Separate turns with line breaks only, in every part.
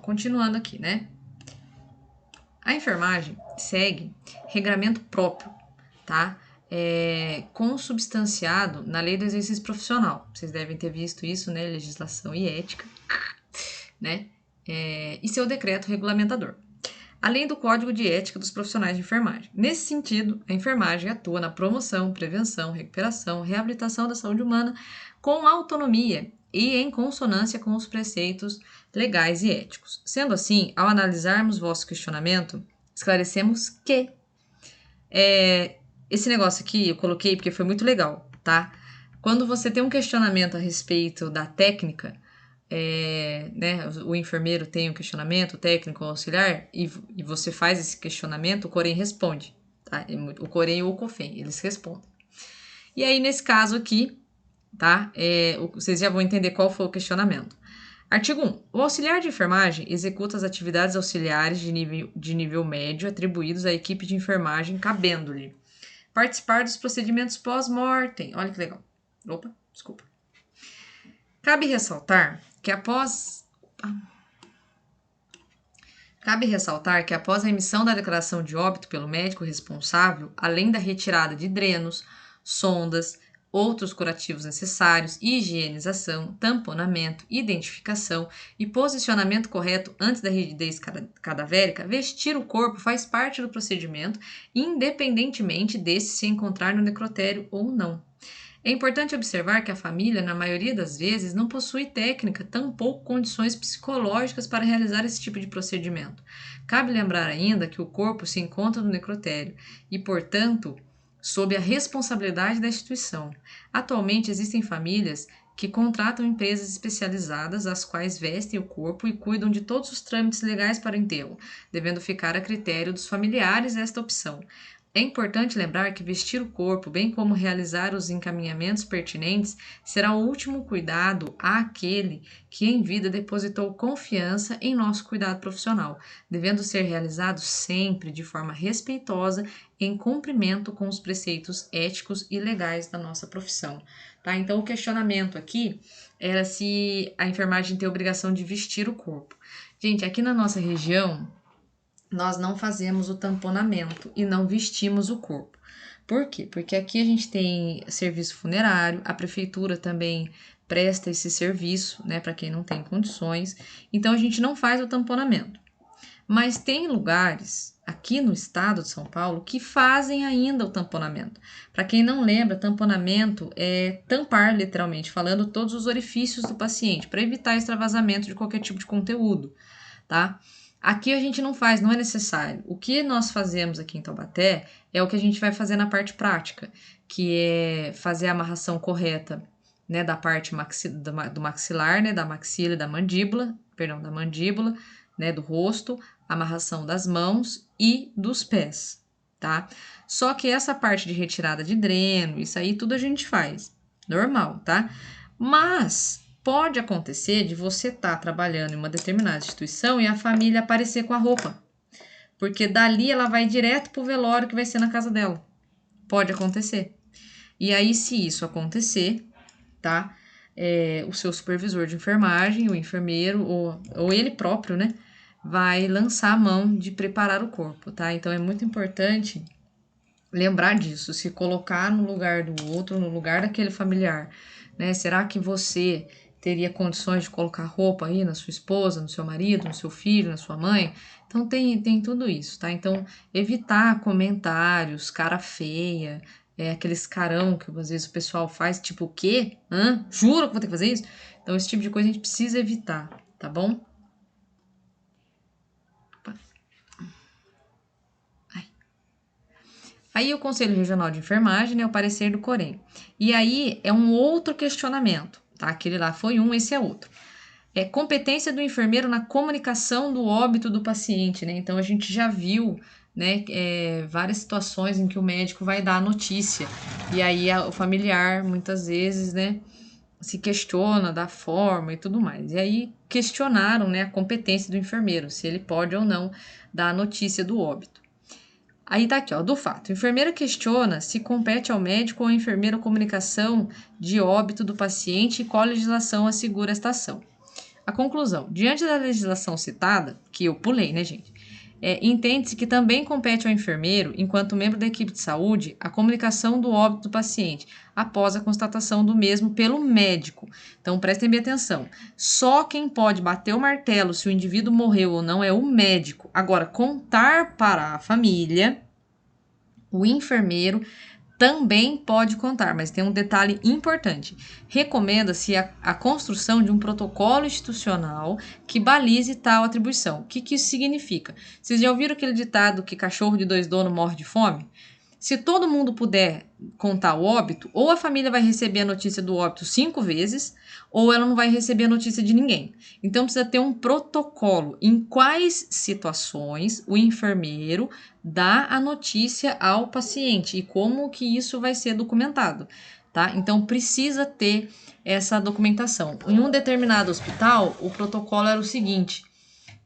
continuando aqui, né? A enfermagem segue regramento próprio, tá? Consubstanciado na Lei do Exercício Profissional. Vocês devem ter visto isso, né? Legislação e ética, né? E seu decreto regulamentador. Além do Código de Ética dos Profissionais de Enfermagem. Nesse sentido, a enfermagem atua na promoção, prevenção, recuperação, reabilitação da saúde humana com autonomia e em consonância com os preceitos legais e éticos. Sendo assim, ao analisarmos vosso questionamento, esclarecemos que esse negócio aqui eu coloquei porque foi muito legal, tá? Quando você tem um questionamento a respeito da técnica, né, o enfermeiro tem um questionamento, o técnico, o auxiliar, e você faz esse questionamento, o Corém responde, tá? O Corém e o COFEM, eles respondem. E aí, nesse caso aqui, tá? Vocês já vão entender qual foi o questionamento. Artigo 1. O auxiliar de enfermagem executa as atividades auxiliares de nível médio atribuídos à equipe de enfermagem, cabendo-lhe participar dos procedimentos pós-mortem. Olha que legal. Opa, desculpa. Cabe ressaltar que após a emissão da declaração de óbito pelo médico responsável, além da retirada de drenos, sondas, outros curativos necessários, higienização, tamponamento, identificação e posicionamento correto antes da rigidez cadavérica, vestir o corpo faz parte do procedimento, independentemente desse se encontrar no necrotério ou não. É importante observar que a família, na maioria das vezes, não possui técnica, tampouco condições psicológicas para realizar esse tipo de procedimento. Cabe lembrar ainda que o corpo se encontra no necrotério e, portanto, sob a responsabilidade da instituição. Atualmente existem famílias que contratam empresas especializadas, as quais vestem o corpo e cuidam de todos os trâmites legais para o enterro, devendo ficar a critério dos familiares esta opção. É importante lembrar que vestir o corpo, bem como realizar os encaminhamentos pertinentes, será o último cuidado àquele que em vida depositou confiança em nosso cuidado profissional, devendo ser realizado sempre de forma respeitosa, em cumprimento com os preceitos éticos e legais da nossa profissão. Tá? Então, o questionamento aqui era se a enfermagem tem a obrigação de vestir o corpo. Gente, aqui na nossa região, nós não fazemos o tamponamento e não vestimos o corpo. Por quê? Porque aqui a gente tem serviço funerário, a prefeitura também presta esse serviço, né, para quem não tem condições, então a gente não faz o tamponamento. Mas tem lugares aqui no estado de São Paulo que fazem ainda o tamponamento. Para quem não lembra, tamponamento é tampar, literalmente falando, todos os orifícios do paciente, para evitar extravasamento de qualquer tipo de conteúdo, tá? Aqui a gente não faz, não é necessário. O que nós fazemos aqui em Taubaté é o que a gente vai fazer na parte prática, que é fazer a amarração correta, né, da parte do maxilar, né, da maxila e da mandíbula, né, do rosto, amarração das mãos e dos pés, tá? Só que essa parte de retirada de dreno, isso aí tudo a gente faz, normal, tá? Mas pode acontecer de você estar trabalhando em uma determinada instituição e a família aparecer com a roupa, porque dali ela vai direto pro velório que vai ser na casa dela. Pode acontecer. E aí, se isso acontecer, tá? O seu supervisor de enfermagem, o enfermeiro, ou ele próprio, né? Vai lançar a mão de preparar o corpo, tá? Então, é muito importante lembrar disso, se colocar no lugar do outro, no lugar daquele familiar, né? Será que você teria condições de colocar roupa aí na sua esposa, no seu marido, no seu filho, na sua mãe? Então, tem tudo isso, tá? Então, evitar comentários, cara feia, aqueles carão que às vezes o pessoal faz, tipo, o quê? Hã? Jura que vou ter que fazer isso? Então, esse tipo de coisa a gente precisa evitar, tá bom? Aí o Conselho Regional de Enfermagem, né, o parecer do Corém. E aí é um outro questionamento, tá? Aquele lá foi um, esse é outro. É competência do enfermeiro na comunicação do óbito do paciente, né? Então a gente já viu, né, várias situações em que o médico vai dar a notícia e aí o familiar muitas vezes, né, se questiona da forma e tudo mais. E aí questionaram, né, a competência do enfermeiro, se ele pode ou não dar a notícia do óbito. Aí tá aqui, ó, do fato. A enfermeira questiona se compete ao médico ou ao enfermeiro a comunicação de óbito do paciente e qual legislação assegura esta ação. A conclusão: diante da legislação citada, que eu pulei, né, gente? Entende-se que também compete ao enfermeiro, enquanto membro da equipe de saúde, a comunicação do óbito do paciente, após a constatação do mesmo pelo médico. Então, prestem bem atenção. Só quem pode bater o martelo se o indivíduo morreu ou não é o médico. Agora, contar para a família, o enfermeiro também pode contar, mas tem um detalhe importante. Recomenda-se a construção de um protocolo institucional que balize tal atribuição. O que isso significa? Vocês já ouviram aquele ditado que cachorro de 2 donos morre de fome? Se todo mundo puder contar o óbito, ou a família vai receber a notícia do óbito 5 vezes, ou ela não vai receber a notícia de ninguém. Então precisa ter um protocolo em quais situações o enfermeiro dá a notícia ao paciente e como que isso vai ser documentado, tá? Então precisa ter essa documentação. Em um determinado hospital, o protocolo era o seguinte: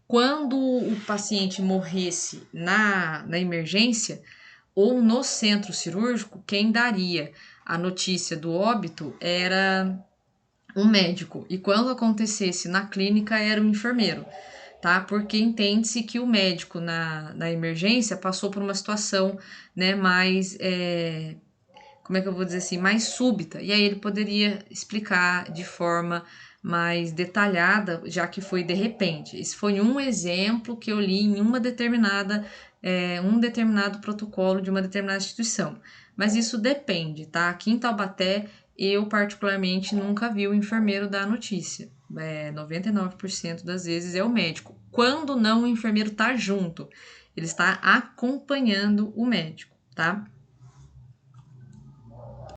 quando o paciente morresse na emergência ou no centro cirúrgico, quem daria a notícia do óbito era um médico, e quando acontecesse na clínica era um enfermeiro, tá? Porque entende-se que o médico na emergência passou por uma situação, né, mais, como é que eu vou dizer assim, mais súbita, e aí ele poderia explicar de forma mais detalhada, já que foi de repente. Esse foi um exemplo que eu li em uma determinada, um determinado protocolo de uma determinada instituição. Mas isso depende, tá? Aqui em Taubaté, eu particularmente nunca vi o enfermeiro dar a notícia. 99% das vezes é o médico. Quando não, o enfermeiro tá junto. Ele está acompanhando o médico, tá?